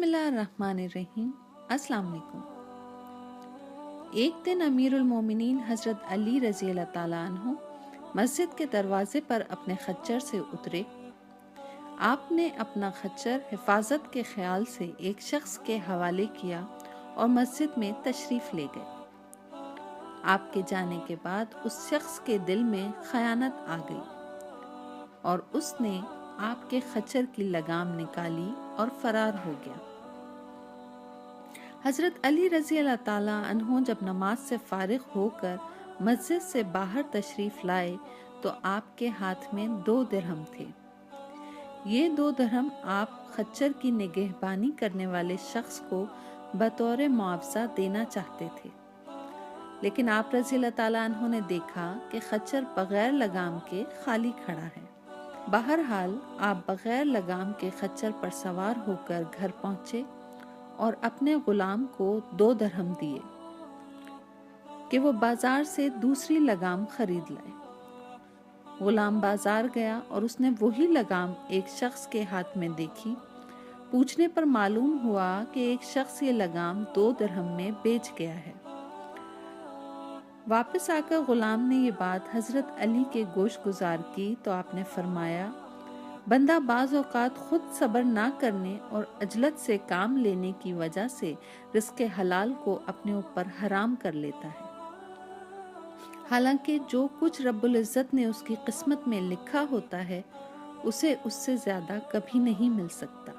बिस्मिल्लाहिर्रहमानिर्रहीम। अस्सलाम वालेकुम। एक दिन अमीरुल मोमिनीन हज़रत अली रज़ी अल्लाह ताला अन्हु मस्जिद के दरवाजे पर अपने खच्चर से उतरे। आपने अपना खच्चर हिफाजत के ख्याल से एक शख्स के हवाले किया और मस्जिद में तशरीफ़ ले गए। आपके जाने के बाद उस शख्स के दिल में खयानत आ गई और उसने आपके खच्चर की लगाम निकाली और फरार हो गया। हज़रत अली रज़ी अल्लाह ताला अन्हो जब नमाज से फारिग होकर मस्जिद से बाहर तशरीफ़ लाए तो आपके हाथ में 2 दिरहम थे। ये 2 दिरहम आप खच्चर की निगहबानी करने वाले शख्स को बतौर मुआवजा देना चाहते थे, लेकिन आप रज़ी अल्लाह ताला अन्हो ने देखा कि खच्चर बगैर लगाम के खाली खड़ा है। बहरहाल आप बगैर लगाम के खच्चर पर सवार होकर घर पहुँचे और अपने गुलाम को 2 दिरहम दिए कि वो बाजार से दूसरी लगाम खरीद लाए। गुलाम बाजार गया और उसने वही लगाम एक शख्स के हाथ में देखी। पूछने पर मालूम हुआ कि एक शख्स ये लगाम 2 दिरहम में बेच गया है। वापस आकर गुलाम ने ये बात हज़रत अली के गोश गुजार की तो आपने फरमाया, बंदा बाज़ औक़ात खुद सब्र ना करने और अजलत से काम लेने की वजह से रिज़्क़ हलाल को अपने ऊपर हराम कर लेता है, हालांकि जो कुछ रब्बुल इज़्ज़त ने उसकी किस्मत में लिखा होता है उसे उससे ज़्यादा कभी नहीं मिल सकता।